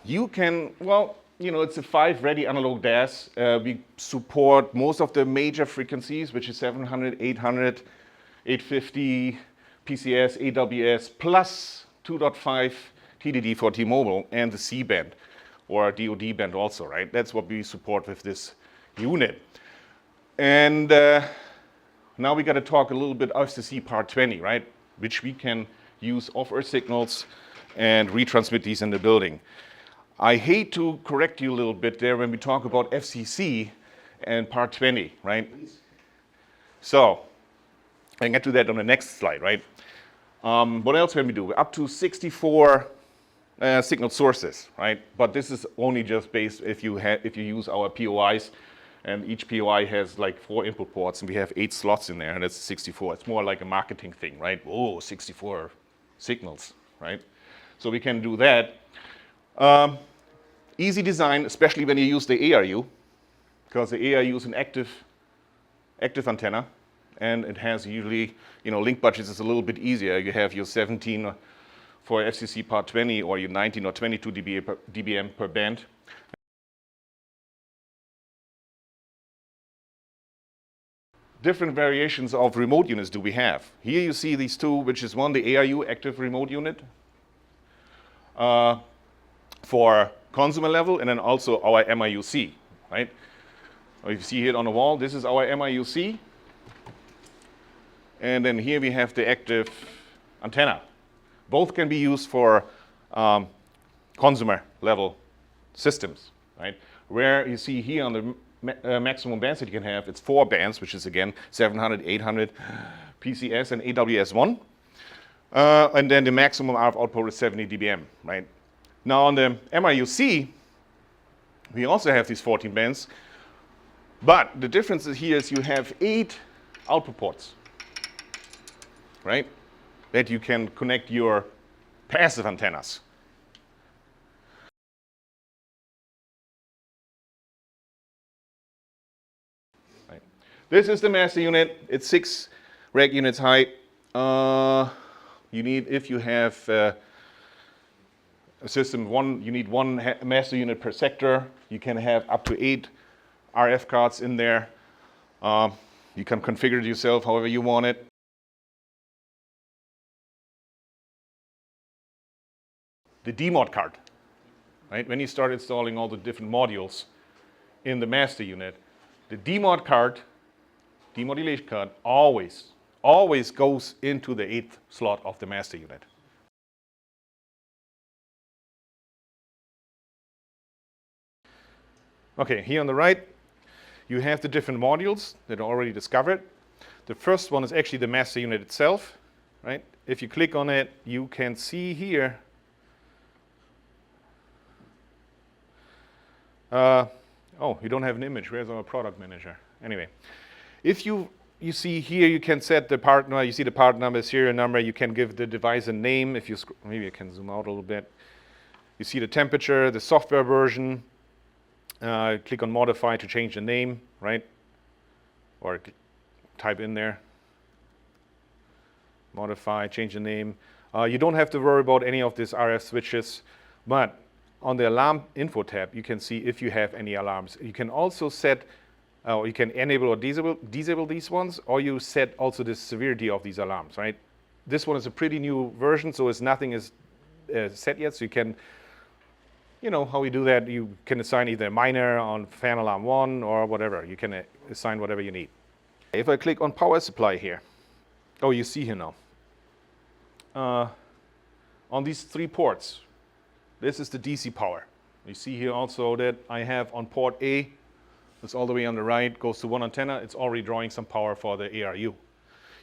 You can, well, you know, it's a 5 ready analog DAS. We support most of the major frequencies, which is 700, 800, 850, PCS, AWS, plus 2.5 TDD for T-Mobile and the C-band or DoD band also, right? That's what we support with this unit. And now we got to talk a little bit FCC part 20, right? Which we can use off-earth signals and retransmit these in the building. I hate to correct you a little bit there when we talk about FCC and part 20, right? So, I can get to that on the next slide, right? What else can we do? Up to 64 signal sources, right? But this is only just based if you use our POIs, and each POI has like 4 input ports, and we have 8 slots in there, and that's 64. It's more like a marketing thing, right? Oh, 64 signals, right? So we can do that. Easy design, especially when you use the ARU, because the ARU is an active antenna, and it has usually, you know, link budgets is a little bit easier. You have your 17 for FCC part 20 or your 19 or 22 dBm per band. Different variations of remote units do we have. Here you see these two, which is one, the ARU active remote unit for consumer level, and then also our MIUC, right? If you see it on the wall, this is our MIUC. And then here we have the active antenna. Both can be used for consumer level systems, right? Where you see here on the maximum bands that you can have, it's 4 bands, which is again 700, 800, PCS, and AWS1. And then the maximum RF output is 70 dBm, right? Now on the MIUC, we also have these 14 bands, but the difference here is you have 8 output ports, right? That you can connect your passive antennas. Right. This is the master unit. It's 6 rack units high. You need, if you have a system, you need 1 master unit per sector. You can have up to 8 RF cards in there. You can configure it yourself however you want it. The demod card, right? When you start installing all the different modules in the master unit, the demod card, demodulation card, always goes into the 8th slot of the master unit. Okay, here on the right, you have the different modules that are already discovered. The first one is actually the master unit itself, right? If you click on it, you can see here oh, you don't have an image. Where's our product manager? Anyway, if you see here, you can set the part number. You see the part number, serial number. You can give the device a name. If you maybe I can zoom out a little bit. You see the temperature, the software version. Click on modify to change the name, right? Or type in there. Modify, change the name. You don't have to worry about any of these RF switches, but on the alarm info tab, you can see if you have any alarms. You can also set, you can enable or disable these ones, or you set also the severity of these alarms, right? This one is a pretty new version, so nothing is set yet. So you can, you know how we do that. You can assign either minor on fan alarm 1 or whatever. You can assign whatever you need. If I click on power supply here, oh, you see here now. On these 3 ports, this is the DC power. You see here also that I have on port A, that's all the way on the right, goes to 1 antenna. It's already drawing some power for the ARU.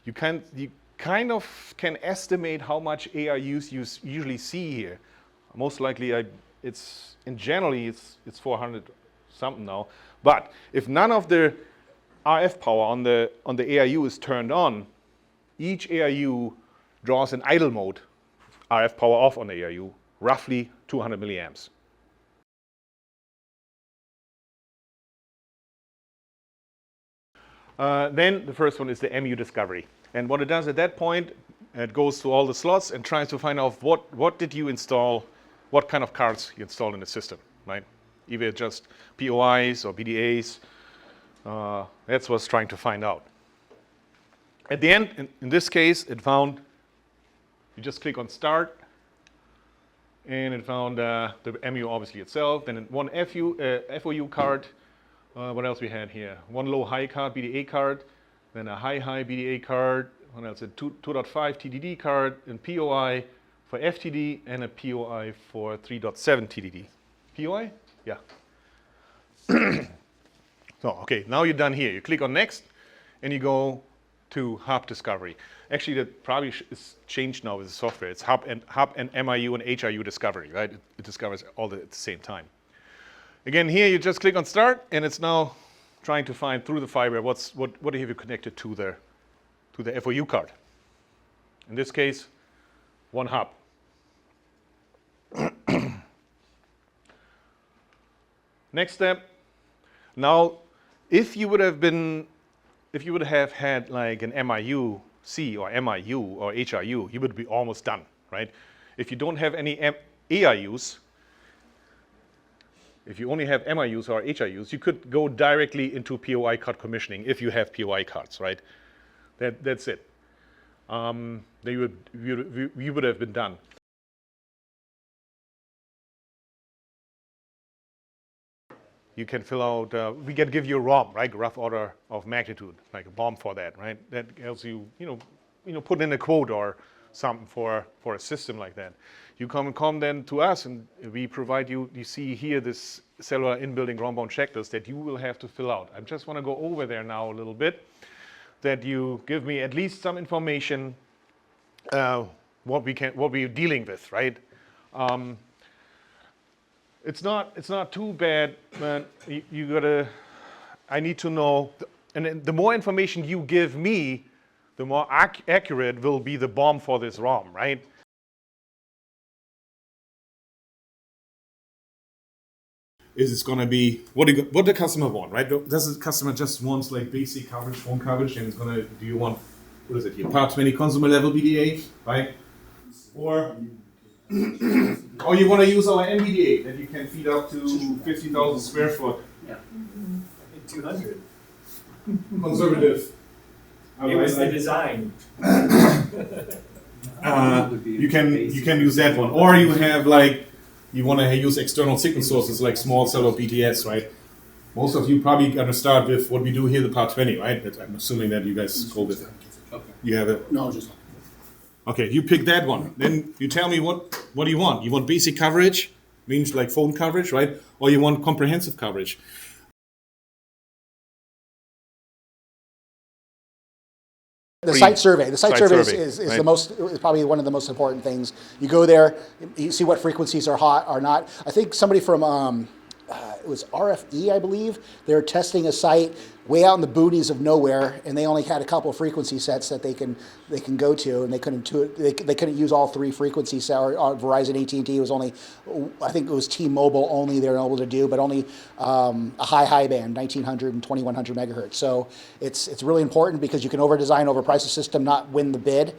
You kind of can estimate how much ARUs you usually see here. Most likely, it's 400 something now. But if none of the RF power on the ARU is turned on, each ARU draws an idle mode, RF power off on the ARU, roughly 200 milliamps. Then the first one is the MU discovery. And what it does at that point, it goes to all the slots and tries to find out what did you install what kind of cards you install in the system, right? Either just POIs or BDAs. That's what it's trying to find out. At the end, in this case, it found, you just click on Start, and it found the MU obviously itself, then one FOU card. What else we had here? One low-high card, BDA card, then a high-high BDA card, what else? A 2.5 TDD card, and POI for FTD, and a POI for 3.7 TDD. POI? Yeah. So, okay, now you're done here. You click on Next, and you go to Hub Discovery. Actually, that probably is changed now with the software. It's Hub and MIU and HIU Discovery, right? It discovers all at the same time. Again, here you just click on Start, and it's now trying to find through the fiber what have you connected to the FOU card. In this case, one hub. Next step. Now, if you would have had like an MIU-C or MIU or HIU, you would be almost done, right? If you don't have any AIUs, if you only have MIUs or HIUs, you could go directly into POI card commissioning if you have POI cards, right? That's it. Then you would have been done. You can fill out, we can give you a ROM, right? Rough order of magnitude, like a BOM for that, right? That helps you, put in a quote or something for a system like that. You come then to us, and we provide you see here this Cellular in-building BOM checklist that you will have to fill out. I just want to go over there now a little bit, that you give me at least some information what we're dealing with, right? It's not too bad, but I need to know, and the more information you give me, the more accurate will be the BOM for this ROM, right? Is it going to be what the customer want, right? Does the customer just wants like basic coverage, phone coverage, and do you want, what is it here, Part 20 consumer level BDA, right? Or you want to use our MBDA that you can feed up to 50,000 square foot. Yeah. I think 200. Conservative. It was the design. You can use that one, or you have like you want to use external signal sources like small cell or BTS, right? Most of you probably going to start with what we do here, the Part 20, right? But I'm assuming that you guys go with it. Okay. You have it. No, just. Okay, you pick that one. Then you tell me what do you want? You want basic coverage, means like phone coverage, right? Or you want comprehensive coverage? The site survey. The site survey is right? is probably one of the most important things. You go there, you see what frequencies are hot or not. I think somebody from it was RFE, I believe. They're testing a site way out in the boonies of nowhere, and they only had a couple of frequency sets that they can go to, and they couldn't use all three frequency sets. Or Verizon, AT&T was only, I think it was T-Mobile only they were able to do, but only a high band, 1900 and 2100 megahertz. So it's really important because you can over-design, overprice the system, not win the bid.